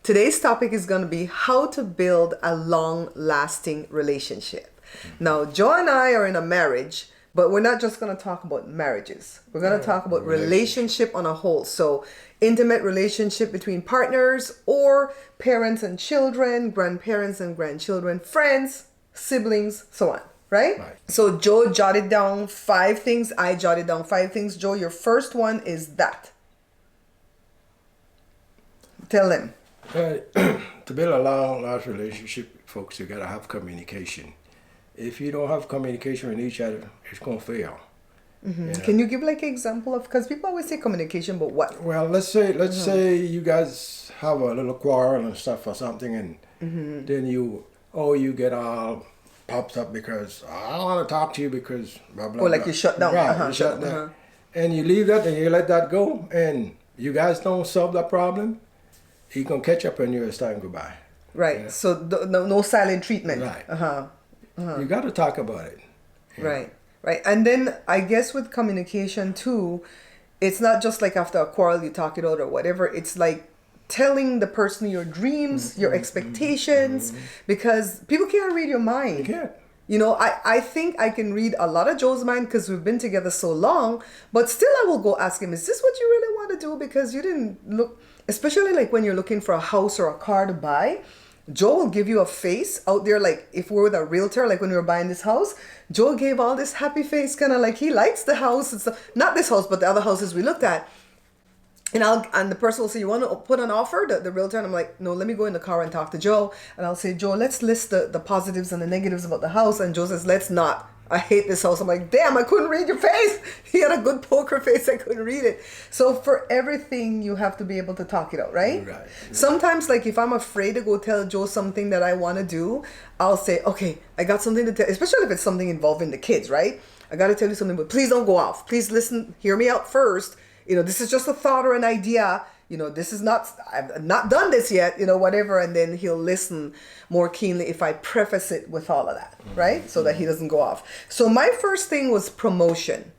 Today's topic is going to be how to build a long-lasting relationship. Now, Joe and I are in a marriage, but we're not just going to talk about marriages. We're going to talk about relationship on a whole. So, intimate relationship between partners or parents and children, grandparents and grandchildren, friends, siblings, so on. Right? So, Joe jotted down 5 things. I jotted down 5 things. Joe, your first one is that. Tell them. To build a long-lasting relationship, folks, you gotta have communication. If you don't have communication with each other, it's gonna fail. Mm-hmm. You know? Can you give like an example of, because people always say communication, but what? Well, let's say you guys have a little quarrel and stuff or something, and then you get all popped up because I don't want to talk to you because blah blah. Oh, like blah. you shut down. Right, you shut down, and you leave that and you let that go, and you guys don't solve that problem. He gonna catch up on you and start goodbye. Right. Yeah. So no silent treatment. Right. You got to talk about it. Right. Right. And then I guess with communication too, it's not just like after a quarrel you talk it out or whatever. It's like telling the person your dreams, your expectations, because people can't read your mind. You can't. You know, I think I can read a lot of Joe's mind because we've been together so long, but still I will go ask him, is this what you really want to do? Because you didn't look, especially like when you're looking for a house or a car to buy, Joe will give you a face out there. Like if we're with a realtor, like when we were buying this house, Joe gave all this happy face, kind of like he likes the house. It's not this house, but the other houses we looked at. And the person will say, you want to put an offer, the realtor? And I'm like, no, let me go in the car and talk to Joe. And I'll say, Joe, let's list the positives and the negatives about the house. And Joe says, let's not. I hate this house. I'm like, damn, I couldn't read your face. He had a good poker face. I couldn't read it. So for everything, you have to be able to talk it out, right? Right. Sometimes, like if I'm afraid to go tell Joe something that I want to do, I'll say, okay, I got something to tell, especially if it's something involving the kids, right? I got to tell you something, but please don't go off. Please listen, hear me out first. You know, this is just a thought or an idea. You know, this is not, I've not done this yet, you know, whatever. And then he'll listen more keenly if I preface it with all of that, right? So that he doesn't go off. So my first thing was promotion.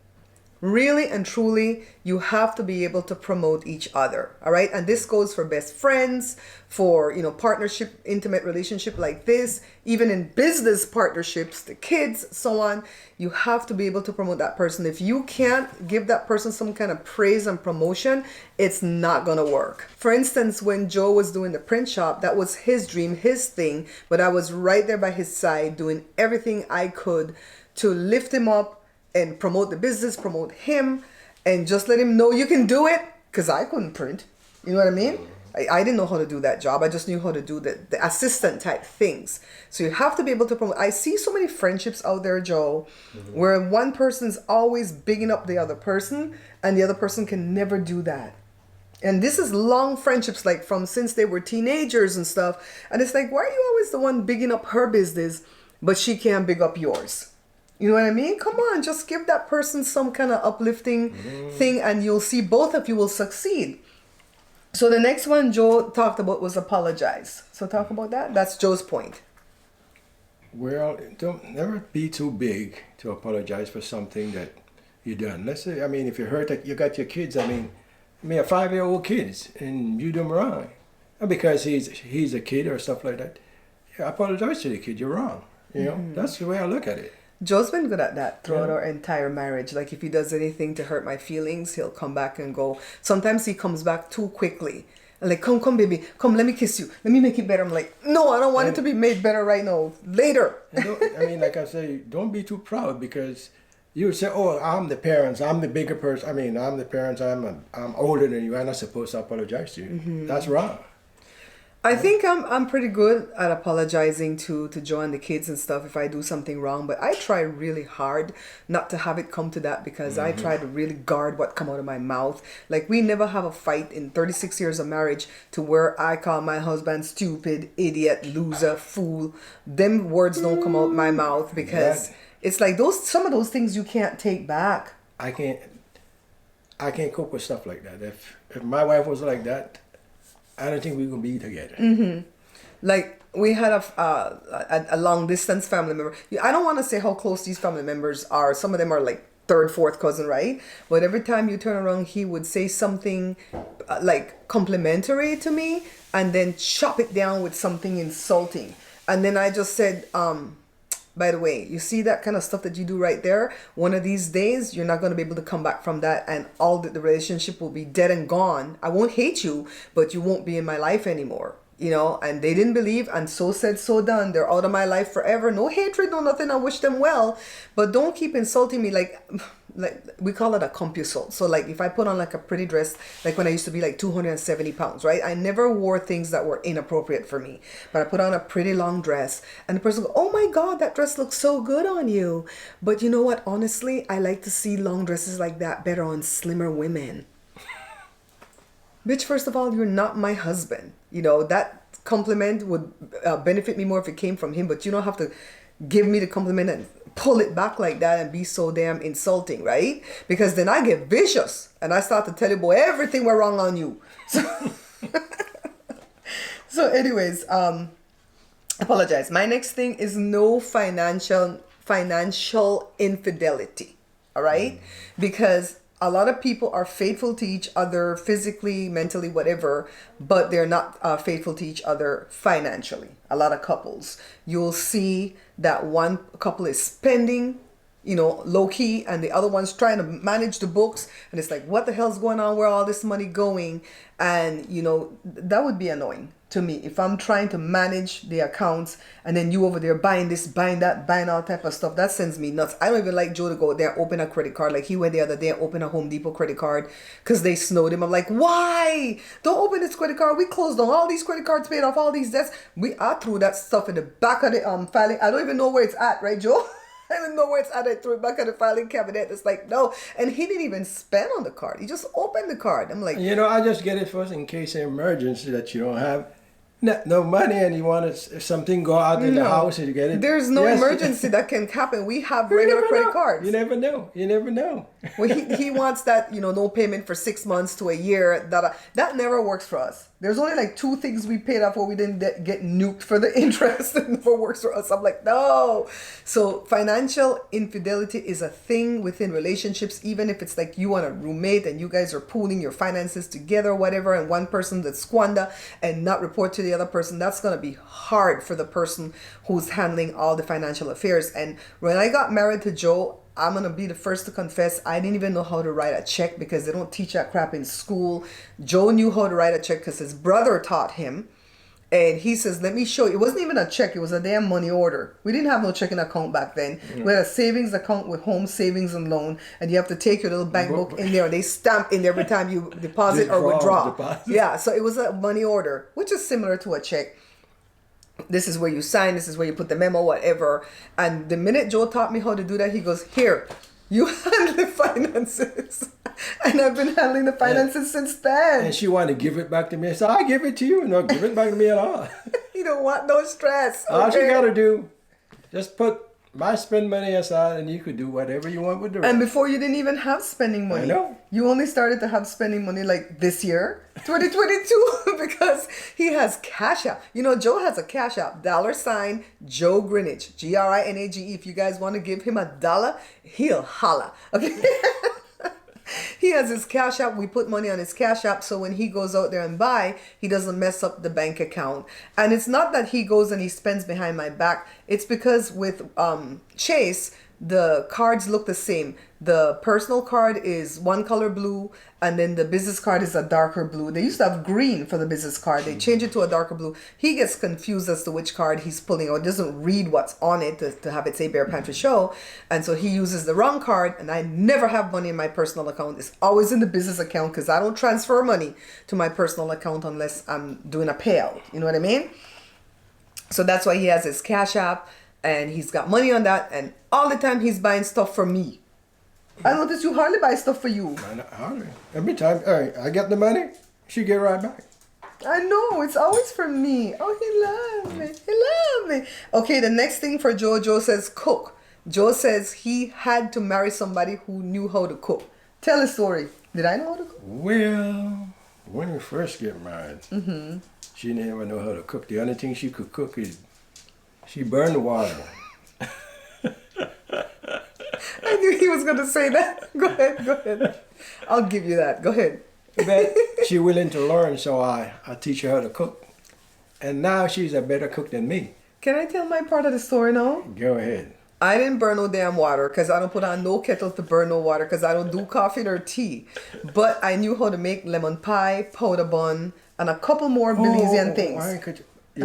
Really and truly, you have to be able to promote each other, all right? And this goes for best friends, for, you know, partnership, intimate relationship like this, even in business partnerships, the kids, so on. You have to be able to promote that person. If you can't give that person some kind of praise and promotion, it's not going to work. For instance, when Joe was doing the print shop, that was his dream, his thing, but I was right there by his side doing everything I could to lift him up and promote the business, promote him, and just let him know you can do it, because I couldn't print. You know what I mean? I didn't know how to do that job. I just knew how to do the assistant type things. So you have to be able to promote. I see so many friendships out there, Joe, where one person's always bigging up the other person, and the other person can never do that. And this is long friendships, like from since they were teenagers and stuff. And it's like, why are you always the one bigging up her business, but she can't big up yours? You know what I mean? Come on, just give that person some kind of uplifting thing and you'll see both of you will succeed. So the next one Joe talked about was apologize. So talk about that. That's Joe's point. Well, don't never be too big to apologize for something that you done. Let's say, I mean, if you hurt, you got your kids, I mean a 5-year-old kids and you do them wrong. And because he's a kid or stuff like that, yeah, apologize to the kid, you're wrong. You know, that's the way I look at it. Joe's been good at that throughout our entire marriage. Like if he does anything to hurt my feelings, he'll come back and go. Sometimes he comes back too quickly. And like, come, baby, come, let me kiss you. Let me make it better. I'm like, no, I don't want it to be made better right now. Later. I mean, like I say, don't be too proud because you would say, oh, I'm the parents. I'm the bigger person. I mean, I'm the parents. I'm older than you. I'm not supposed to apologize to you. That's wrong. I think I'm pretty good at apologizing to Joe and the kids and stuff if I do something wrong, but I try really hard not to have it come to that because I try to really guard what come out of my mouth. Like we never have a fight in 36 years of marriage to where I call my husband stupid, idiot, loser, fool. Them words don't come out my mouth because it's like some of those things you can't take back. I can't cope with stuff like that. If my wife was like that, I don't think we're going to be together. Like, we had a long distance family member. I don't want to say how close these family members are. Some of them are like third, fourth cousin, right? But every time you turn around, he would say something like complimentary to me. and then chop it down with something insulting. And then I just said, by the way, you see that kind of stuff that you do right there? One of these days, you're not going to be able to come back from that, and all the relationship will be dead and gone. I won't hate you, but you won't be in my life anymore. You know, and they didn't believe, and so said, so done. They're out of my life forever. No hatred, no nothing. I wish them well, but don't keep insulting me like we call it a compusol. So like if I put on like a pretty dress, like when I used to be like 270 pounds, right? I never wore things that were inappropriate for me, but I put on a pretty long dress, and the person goes, "Oh my God, that dress looks so good on you." But you know what? Honestly, I like to see long dresses like that better on slimmer women. Bitch, first of all, you're not my husband. You know, that compliment would benefit me more if it came from him, but you don't have to give me the compliment and pull it back like that and be so damn insulting, right? Because then I get vicious and I start to tell you, boy, everything went wrong on you. So anyways, apologize. My next thing is no financial infidelity, all right? Because a lot of people are faithful to each other physically, mentally, whatever, but they're not faithful to each other financially. A lot of couples, you'll see that one couple is spending, you know, low key, and the other one's trying to manage the books, and it's like, what the hell's going on? Where all this money going? And you know, that would be annoying to me if I'm trying to manage the accounts and then you over there buying this, buying that, buying all type of stuff. That sends me nuts. I don't even like Joe to go there and open a credit card. Like he went the other day and opened a Home Depot credit card because they snowed him. I'm like, why? Don't open this credit card. We closed on all these credit cards, paid off all these debts. I threw that stuff in the back of the filing. I don't even know where it's at, right, Joe? I don't even know where it's at. I threw it back of the filing cabinet. It's like, no. And he didn't even spend on the card. He just opened the card. I'm like, you know, I just get it first in case of emergency that you don't have no money and you want if something go out in the house and you get it. There's no emergency that can happen. We have regular credit cards. You never know. You never know. Well, he wants that, you know, no payment for 6 months to a year. That never works for us. There's only like 2 things we paid off where we didn't get nuked for the interest. It never works for us. I'm like, no. So financial infidelity is a thing within relationships, even if it's like you and a roommate and you guys are pooling your finances together, whatever, and one person that squander and not report to the other person. That's going to be hard for the person who's handling all the financial affairs. And when I got married to Joe, I'm going to be the first to confess, I didn't even know how to write a check because they don't teach that crap in school. Joe knew how to write a check because his brother taught him. And he says, let me show you. It wasn't even a check. It was a damn money order. We didn't have no checking account back then. Mm-hmm. We had a savings account with home savings and loan. And you have to take your little bank book in there. And they stamp in there every time you deposit or withdraw. Yeah, so it was a money order, which is similar to a check. This is where you sign, this is where you put the memo, whatever. And the minute Joe taught me how to do that, he goes, here, you handle the finances. And I've been handling the finances since then. And she wanted to give it back to me. I said, I give it to you. No, give it back to me at all. You don't want no stress. Okay? All you got to do, just put my spend money aside and you could do whatever you want with the rest. And before you didn't even have spending money. I know. You only started to have spending money like this year, 2022, because he has CashApp. You know, Joe has a CashApp, $ Joe Grinage, Grinage. If you guys want to give him $1, he'll holla. Okay. He has his CashApp. We put money on his CashApp, so when he goes out there and buy, he doesn't mess up the bank account. And it's not that he goes and he spends behind my back. It's because with Chase, the cards look the same. The personal card is one color blue, and then the business card is a darker blue. They used to have green for the business card. They changed it to a darker blue. He gets confused as to which card he's pulling out. Doesn't read what's on it to have it say Bare Pantry Show. And so he uses the wrong card, and I never have money in my personal account. It's always in the business account because I don't transfer money to my personal account unless I'm doing a payout. You know what I mean? So that's why he has his Cash App, and he's got money on that, and all the time he's buying stuff for me. I notice you hardly buy stuff for you. Hardly. Every time I get the money, she get right back. I know, it's always for me. Oh, he loves me. He loves me. Okay, the next thing for Joe, Joe says cook. Joe says he had to marry somebody who knew how to cook. Tell a story. Did I know how to cook? Well, when we first get married, she didn't even know how to cook. The only thing she could cook is she burned the water. I knew he was going to say that. Go ahead. I'll give you that. Go ahead. But she willing to learn, so I teach her how to cook. And now she's a better cook than me. Can I tell my part of the story now? Go ahead. I didn't burn no damn water because I don't put on no kettle to burn no water because I don't do coffee nor tea. But I knew how to make lemon pie, powder bun, and a couple more Belizean things. Why could you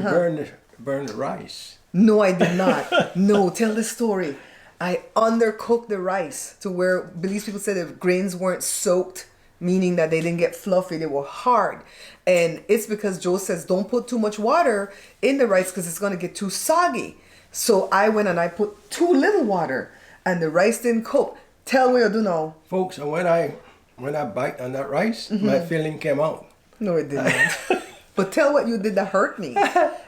burn the rice? No, I did not. No, tell the story. I undercooked the rice to where Belize people said the grains weren't soaked, meaning that they didn't get fluffy, they were hard. And it's because Joe says don't put too much water in the rice because it's going to get too soggy. So I went and I put too little water and the rice didn't cook. Tell me what you do now. Folks, when I bite on that rice, my filling came out. No, it didn't. But tell what you did that hurt me.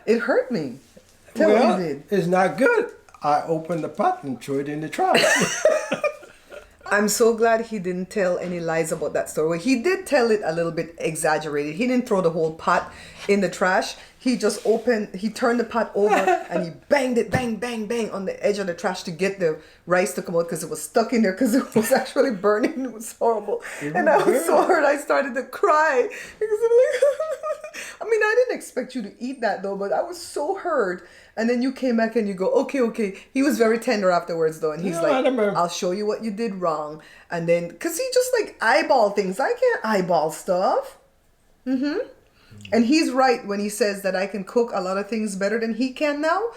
It hurt me. Tell what you did. It's not good. I opened the pot and threw it in the trash. I'm so glad he didn't tell any lies about that story. He did tell it a little bit exaggerated. He didn't throw the whole pot in the trash. He just he turned the pot over and he banged it, bang, bang, bang on the edge of the trash to get the rice to come out because it was stuck in there because it was actually burning. It was horrible. And I was so hurt. I started to cry because I'm like, I mean, I didn't expect you to eat that though, but I was so hurt. And then you came back and you go, okay. He was very tender afterwards though. And he's I'll show you what you did wrong. And then, because he just like eyeball things. I can't eyeball stuff. And he's right when he says that I can cook a lot of things better than he can now.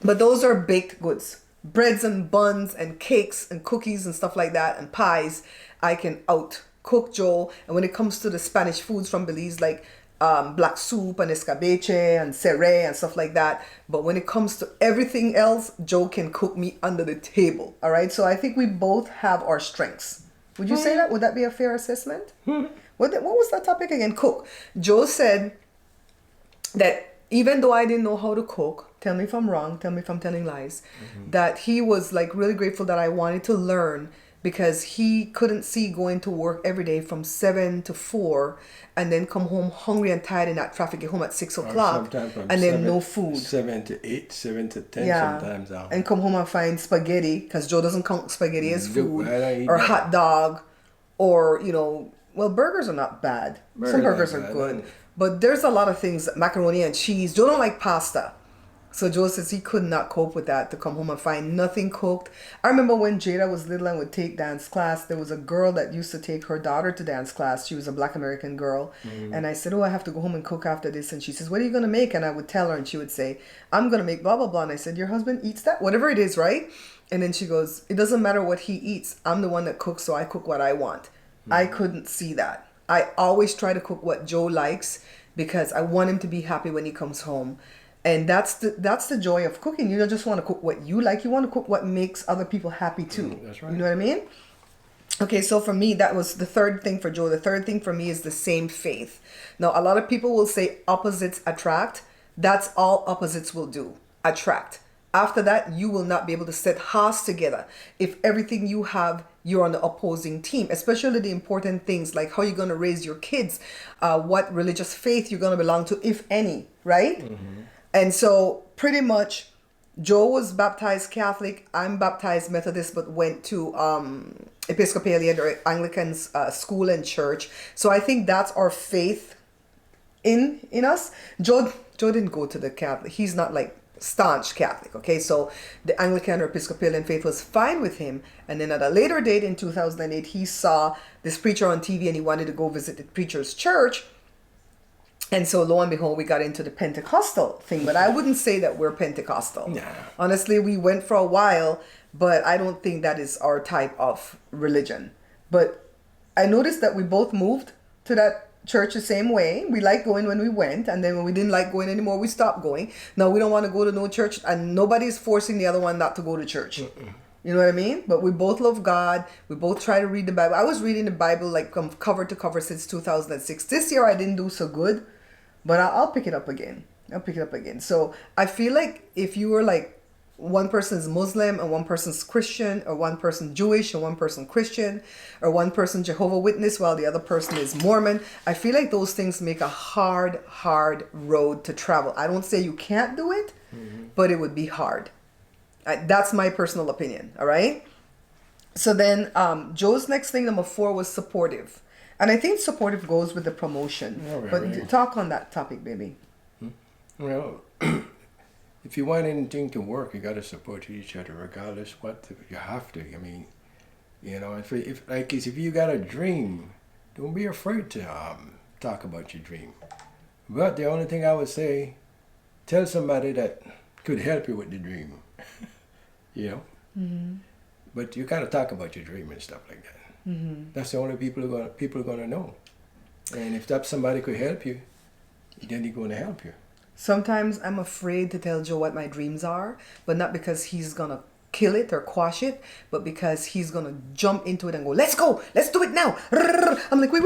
But those are baked goods. Breads and buns and cakes and cookies and stuff like that and pies. I can out cook Joe. And when it comes to the Spanish foods from Belize, like black soup and escabeche and seré and stuff like that. But when it comes to everything else, Joe can cook me under the table. All right. So I think we both have our strengths. Would you say that? Would that be a fair assessment? What was that topic again? Cook. Joe said that even though I didn't know how to cook, tell me if I'm wrong, tell me if I'm telling lies, that he was like really grateful that I wanted to learn because he couldn't see going to work every day from 7 to 4 and then come home hungry and tired in that traffic, get home at 6 o'clock and then no food. 7 to 8, 7 to 10 sometimes. And come home and find spaghetti because Joe doesn't count spaghetti as food or hot dog or, well, burgers are not bad. Some burgers are good. But there's a lot of things, macaroni and cheese. Joe don't like pasta. So Joe says he could not cope with that, to come home and find nothing cooked. I remember when Jada was little and would take dance class, there was a girl that used to take her daughter to dance class. She was a Black American girl. And I said, I have to go home and cook after this. And she says, what are you going to make? And I would tell her and she would say, I'm going to make blah, blah, blah. And I said, your husband eats that? Whatever it is, right? And then she goes, it doesn't matter what he eats. I'm the one that cooks, so I cook what I want. I couldn't see that. I always try to cook what Joe likes because I want him to be happy when he comes home. And that's the joy of cooking. You don't just want to cook what you like. You want to cook what makes other people happy too. That's right. You know what I mean? Okay, so for me, that was the third thing for Joe. The third thing for me is the same faith. Now, a lot of people will say opposites attract. That's all opposites will do. Attract. After that, you will not be able to set hearts together if everything you have, you're on the opposing team, especially the important things like how you're going to raise your kids, what religious faith you're going to belong to, if any, right? And so pretty much Joe was baptized Catholic. I'm baptized Methodist, but went to Episcopalian or Anglican school and church. So I think that's our faith in us. Joe didn't go to the Catholic. He's not like staunch Catholic. Okay, so the Anglican or Episcopalian faith was fine with him. And then at a later date in 2008, he saw this preacher on TV and he wanted to go visit the preacher's church. And so lo and behold, we got into the Pentecostal thing. But I wouldn't say that we're Pentecostal. Nah. Honestly, we went for a while, but I don't think that is our type of religion. But I noticed that we both moved to that church the same way. We liked going when we went, and then when we didn't like going anymore, we stopped going. Now we don't want to go to no church, and nobody's forcing the other one not to go to church. You know what I mean? But we both love God. We both try to read the Bible. I was reading the Bible like from cover to cover since 2006. This year I didn't do so good, but I'll pick it up again. So I feel like if you were like one person is Muslim and one person's Christian, or one person Jewish and one person Christian, or one person Jehovah's Witness while the other person is Mormon, I feel like those things make a hard road to travel. I don't say you can't do it, but it would be hard. That's my personal opinion. All right. So then Joe's next thing, number 4, was supportive. And I think supportive goes with the promotion. But talk on that topic, baby. Well, if you want anything to work, you got to support each other, regardless what you have to. I mean, if you got a dream, don't be afraid to talk about your dream. But the only thing I would say, tell somebody that could help you with the dream. you know. Mm-hmm. But you gotta talk about your dream and stuff like that. Mm-hmm. That's the only people are gonna know. And if that somebody could help you, then he's gonna help you. Sometimes I'm afraid to tell Joe what my dreams are, but not because he's gonna kill it or quash it, but because he's gonna jump into it and go, let's go, let's do it now. I'm like, wait.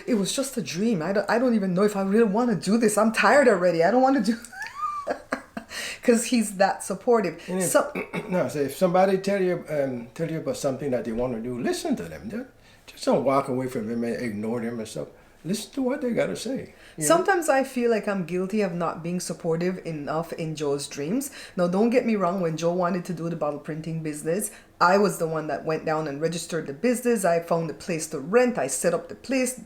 It was just a dream. I don't even know if I really want to do this. I'm tired already. I don't want to do. Because he's that supportive. So if somebody tell you about something that they want to do, listen to them. Just don't walk away from them and ignore them and stuff. Listen to what they gotta say. Sometimes I feel like I'm guilty of not being supportive enough in Joe's dreams. Now, don't get me wrong. When Joe wanted to do the bottle printing business, I was the one that went down and registered the business. I found the place to rent. I set up the place,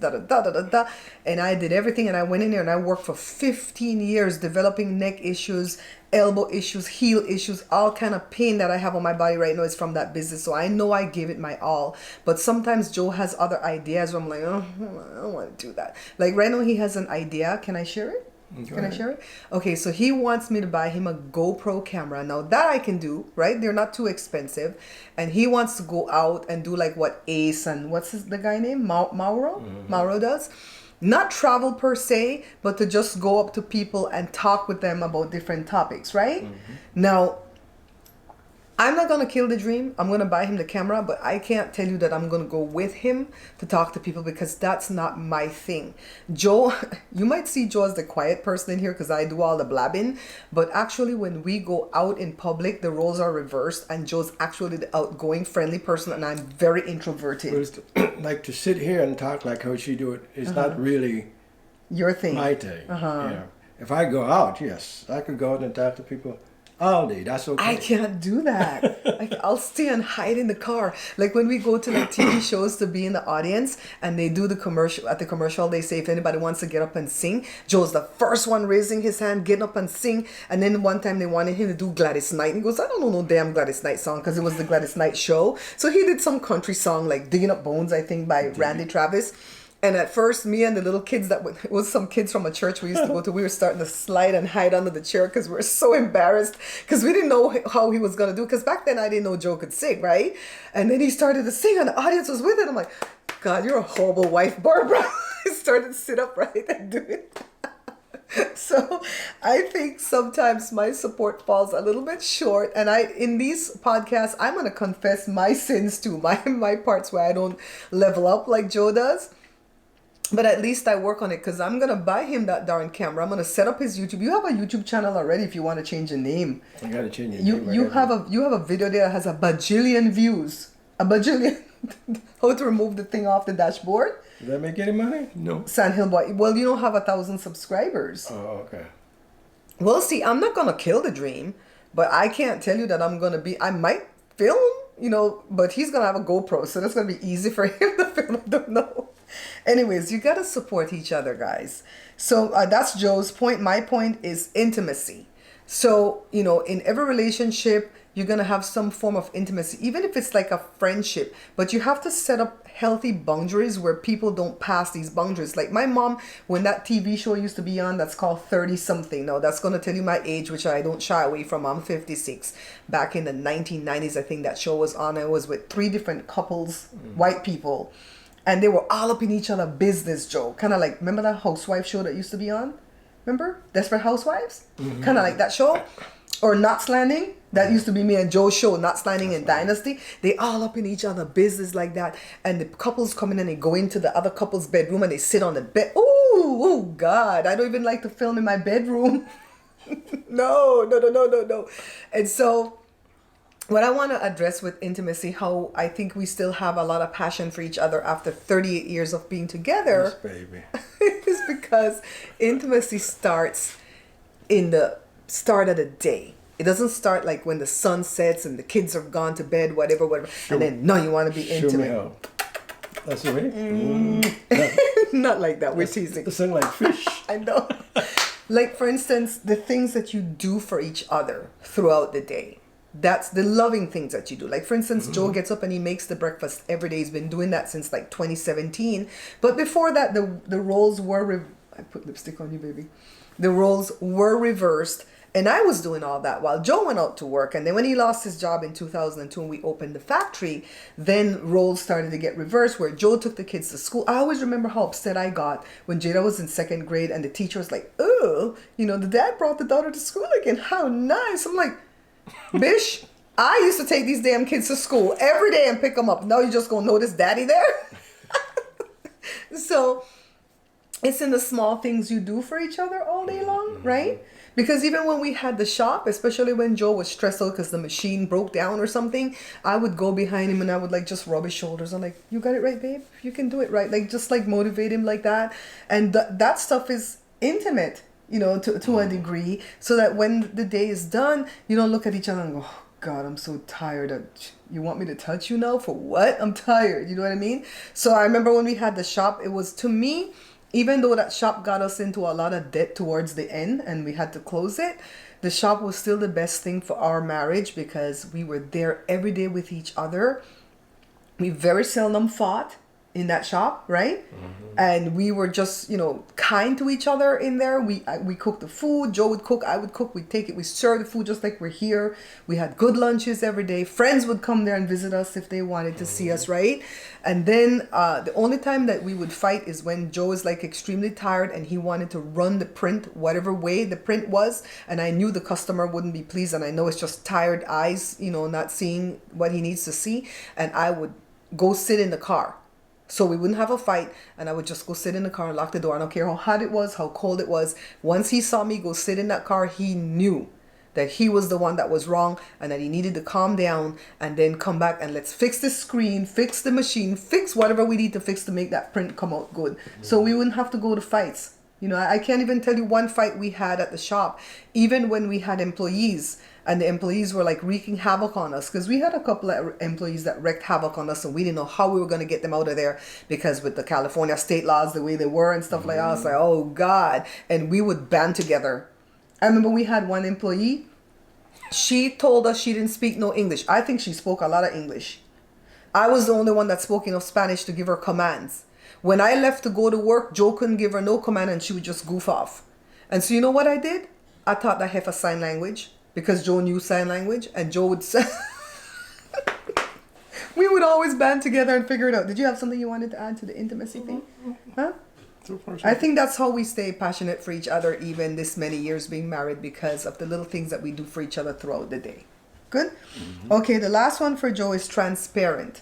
and I did everything. And I went in there and I worked for 15 years developing neck issues, elbow issues, heel issues, all kind of pain that I have on my body right now is from that business. So I know I gave it my all. But sometimes Joe has other ideas where I'm like, oh, I don't want to do that. Like right now he has an idea. Can I share it? Can I share it? Okay, so he wants me to buy him a GoPro camera. Now that I can do, right? They're not too expensive. And he wants to go out and do like what Ace and the guy name? Mauro? Mm-hmm. Mauro does. Not travel per se, but to just go up to people and talk with them about different topics, right? Mm-hmm. Now, I'm not going to kill the dream. I'm going to buy him the camera, but I can't tell you that I'm going to go with him to talk to people because that's not my thing. Joe, you might see Joe as the quiet person in here because I do all the blabbing, but actually when we go out in public, the roles are reversed and Joe's actually the outgoing, friendly person and I'm very introverted. Like to sit here and talk like how she do it is not really your thing. My thing. If I go out, yes, I could go out and talk to people all day. That's okay. I can't do that. I'll stay and hide in the car. Like when we go to like TV shows to be in the audience and they do the commercial, at the commercial they say if anybody wants to get up and sing, Joe's the first one raising his hand, getting up and sing. And then one time they wanted him to do Gladys Knight. And he goes, I don't know no damn Gladys Knight song because it was the Gladys Knight show. So he did some country song like Digging Up Bones, I think, by Randy Travis. And at first, me and the little kids it was some kids from a church we used to go to, we were starting to slide and hide under the chair because we were so embarrassed because we didn't know how he was going to do. Because back then, I didn't know Joe could sing, right? And then he started to sing and the audience was with it. I'm like, God, you're a horrible wife, Barbara. I started to sit upright and do it. So I think sometimes my support falls a little bit short. And in these podcasts, I'm going to confess my sins too, my parts where I don't level up like Joe does. But at least I work on it because I'm going to buy him that darn camera. I'm going to set up his YouTube. You have a YouTube channel already if you want to change the name. I got to change the name. You have a video there that has a bajillion views. A bajillion. How to remove the thing off the dashboard. Did that make any money? No. Sandhill Boy. Well, you don't have 1,000 subscribers. Oh, okay. Well, see, I'm not going to kill the dream. But I can't tell you that I'm going to be... I might film, but he's going to have a GoPro. So that's going to be easy for him to film. I don't know. Anyways, you got to support each other, guys. So that's Joe's point. My point is intimacy. So, in every relationship, you're going to have some form of intimacy, even if it's like a friendship. But you have to set up healthy boundaries where people don't pass these boundaries. Like my mom, when that TV show used to be on, that's called 30 something. Now, that's going to tell you my age, which I don't shy away from. I'm 56. Back in the 1990s, I think that show was on. I was with 3 different couples, white people. And they were all up in each other's business, Joe. Kind of like, remember that housewife show that used to be on? Remember? Desperate Housewives? Mm-hmm. Kind of like that show. Or Knots Landing. That used to be me and Joe's show, Knots Landing and Dynasty. They all up in each other's business like that. And the couples come in and they go into the other couple's bedroom and they sit on the bed. Oh, God. I don't even like to film in my bedroom. No. And so... what I want to address with intimacy, how I think we still have a lot of passion for each other after 38 years of being together, yes, baby. is because intimacy starts in the start of the day. It doesn't start like when the sun sets and the kids are gone to bed, whatever. And then, no, you want to be intimate. That's the way? Not like that. We're teasing. It sounds like fish. I know. Like, for instance, the things that you do for each other throughout the day. That's the loving things that you do. Like, for instance, Joe gets up and he makes the breakfast every day. He's been doing that since like 2017. But before that, the roles were... I put lipstick on you, baby. The roles were reversed. And I was doing all that while Joe went out to work. And then when he lost his job in 2002 and we opened the factory, then roles started to get reversed where Joe took the kids to school. I always remember how upset I got when Jada was in second grade and the teacher was like, oh, you know, the dad brought the daughter to school again. How nice. I'm like, bish, I used to take these damn kids to school every day and pick them up. Now you're just going to notice daddy there? So it's in the small things you do for each other all day long, right? Because even when we had the shop, especially when Joe was stressed out because the machine broke down or something, I would go behind him and I would like just rub his shoulders. I'm like, you got it right, babe? You can do it right. Like, just like motivate him like that. And that stuff is intimate, you know, to a degree, so that when the day is done, you don't look at each other and go, oh, God, I'm so tired. You want me to touch you now? For what? I'm tired. You know what I mean? So I remember when we had the shop, it was, to me, even though that shop got us into a lot of debt towards the end and we had to close it, the shop was still the best thing for our marriage because we were there every day with each other. We very seldom fought in that shop, right? And we were just, you know, kind to each other in there. We cooked the food. Joe would cook, I would cook. We'd take it. We serve the food just like we're here. We had good lunches every day. Friends would come there and visit us if they wanted to see us, right? And then the only time that we would fight is when Joe is like extremely tired and he wanted to run the print whatever way the print was, and I knew the customer wouldn't be pleased, and I know it's just tired eyes, you know, not seeing what he needs to see, and I would go sit in the car. So we wouldn't have a fight, and I would just go sit in the car and lock the door. I don't care how hot it was, how cold it was. Once he saw me go sit in that car, he knew that he was the one that was wrong and that he needed to calm down and then come back and let's fix the screen, fix the machine, fix whatever we need to fix to make that print come out good. So we wouldn't have to go to fights. You know, I can't even tell you one fight we had at the shop, even when we had employees. And the employees were like wreaking havoc on us because we had a couple of employees that wreaked havoc on us and we didn't know how we were going to get them out of there because with the California state laws the way they were and stuff like that, I was like, oh God. And we would band together. I remember we had one employee, she told us she didn't speak no English. I think she spoke a lot of English. I was the only one that spoke enough Spanish to give her commands. When I left to go to work, Joe couldn't give her no command and she would just goof off. And so you know what I did? I taught that heifer sign language. Because Joe knew sign language and Joe would say, we would always band together and figure it out. Did you have something you wanted to add to the intimacy thing? Huh? I think that's how we stay passionate for each other even this many years being married, because of the little things that we do for each other throughout the day. Good? Okay, the last one for Joe is transparency.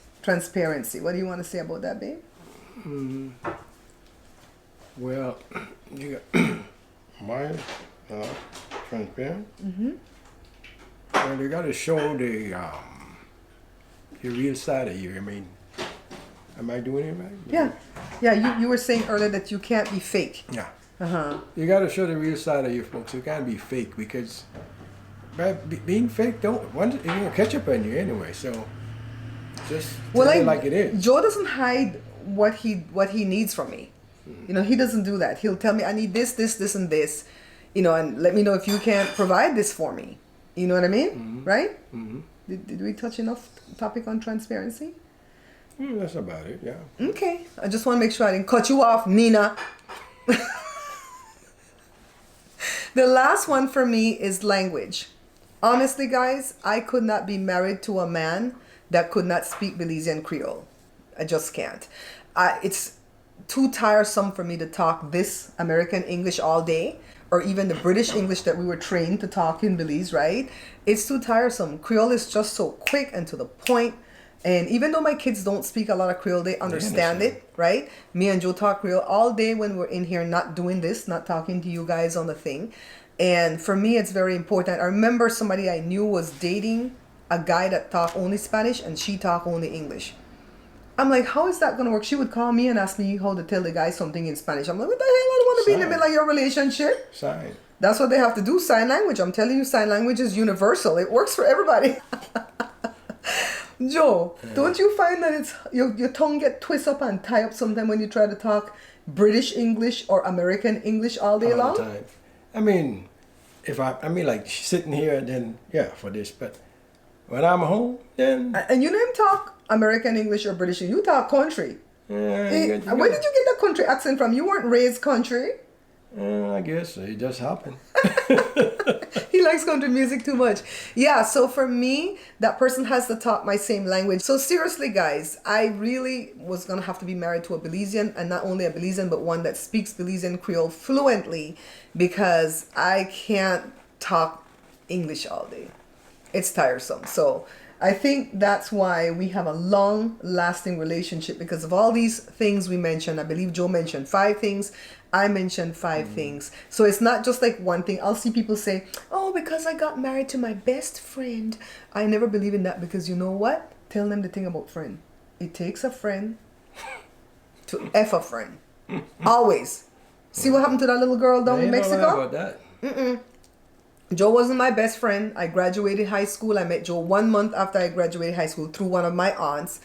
What do you want to say about that, babe? Well, you got mine, transparent. Well, you got to show the real side of you. I mean, am I doing it right? Yeah. You were saying earlier that you can't be fake. Yeah. You got to show the real side of you, folks. You can't be fake because being fake it's gonna catch up on you anyway. So just tell it like it is. Joe doesn't hide what he needs from me. You know, he doesn't do that. He'll tell me I need this, and this. You know, and let me know if you can't provide this for me. You know what I mean? Right? Did we touch enough topic on transparency? That's about it, yeah. Okay. I just want to make sure I didn't cut you off, Nina. The last one for me is language. Honestly, guys, I could not be married to a man that could not speak Belizean Creole. I just can't. It's too tiresome for me to talk this American English all day, or even the British English that we were trained to talk in Belize, right? It's too tiresome. Creole is just so quick and to the point. And even though my kids don't speak a lot of Creole, they understand it, right? Me and Joe talk Creole all day when we're in here not doing this, not talking to you guys on the thing. And for me, it's very important. I remember somebody I knew was dating a guy that talked only Spanish and she talked only English. I'm like, how is that going to work? She would call me and ask me how to tell the guy something in Spanish. I'm like, what the hell? I don't want to be in the middle of your relationship. Sign. That's what they have to do, sign language. I'm telling you, sign language is universal. It works for everybody. Joe, don't you find that it's your tongue get twist up and tie up sometimes when you try to talk British English or American English all day long? All the time. I mean, I mean, like sitting here, then yeah, for this. But when I'm home, then And you know him talk American English or British. You talk country. yeah, Where did you get that country accent from? You weren't raised country. I guess it just happened. He likes country music too much. Yeah, so for me, that person has to talk my same language. So seriously, guys, I really was going to have to be married to a Belizean, and not only a Belizean, but one that speaks Belizean Creole fluently, because I can't talk English all day. It's tiresome. So I think that's why we have a long lasting relationship, because of all these things we mentioned. I believe Joe mentioned 5 things. I mentioned 5 things. So it's not just like one thing. I'll see people say, oh, because I got married to my best friend. I never believe in that, because you know what? Tell them the thing about friend. It takes a friend to F a friend. Always. See what happened to that little girl down in Mexico? About that. Joe wasn't my best friend. I graduated high school. I met Joe 1 month after I graduated high school through one of my aunts.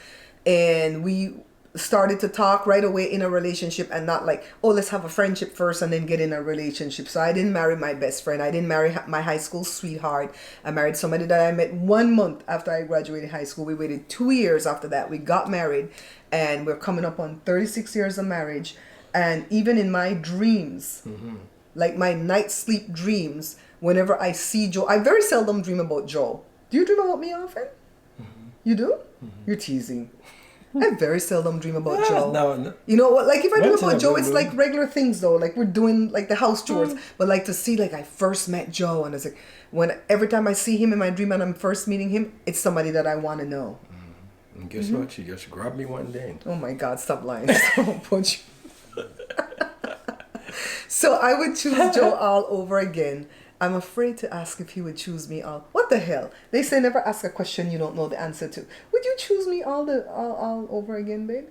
And we started to talk right away in a relationship, and not like, oh, let's have a friendship first and then get in a relationship. So I didn't marry my best friend. I didn't marry my high school sweetheart. I married somebody that I met 1 month after I graduated high school. We waited 2 years after that. We got married, and we're coming up on 36 years of marriage. And even in my dreams, like my night sleep dreams, whenever I see Joe, I very seldom dream about Joe. Do you dream about me often? You do? You're teasing. I very seldom dream about Joe. No. You know what? Like if I dream Once in about a Joe, blue it's moon. like regular things though. Like we're doing like the house chores. But like to see like I first met Joe, and it's like every time I see him in my dream and I'm first meeting him, it's somebody that I want to know. And guess what? She just grabbed me one day. Oh my God! Stop lying. Don't punch you. So I would choose Joe all over again. I'm afraid to ask if he would choose me all. What the hell? They say never ask a question you don't know the answer to. Would you choose me all over again, babe?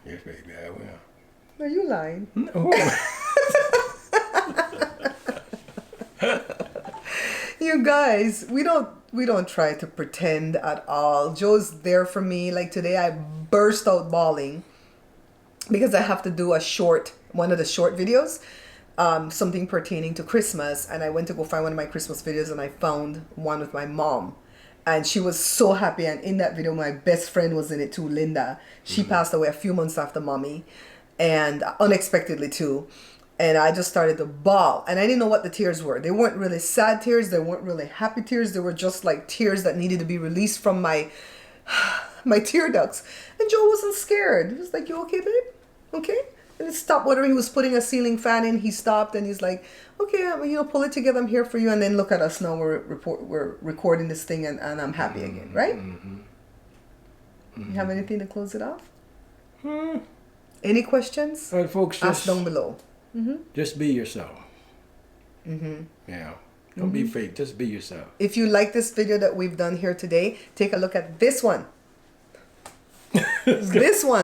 Yes, baby, I will. Are you lying? No. You guys, we don't try to pretend at all. Joe's there for me. Like today I burst out bawling because I have to do one of the short videos. Something pertaining to Christmas, and I went to go find one of my Christmas videos, and I found one with my mom, and she was so happy. And in that video my best friend was in it too, Linda. She passed away a few months after mommy, and unexpectedly too, and I just started to bawl, and I didn't know what the tears were. They weren't really sad tears, they weren't really happy tears, they were just like tears that needed to be released from my tear ducts. And Joe wasn't scared. He was like, you okay, babe? Okay? And it stopped whatever he was putting a ceiling fan in. He stopped and he's like, okay, pull it together. I'm here for you. And then look at us now. We're recording this thing, and I'm happy again, right? You have anything to close it off? Any questions? Well, folks, Ask down below. just be yourself. Yeah. Don't be fake. Just be yourself. If you like this video that we've done here today, take a look at this one. This one.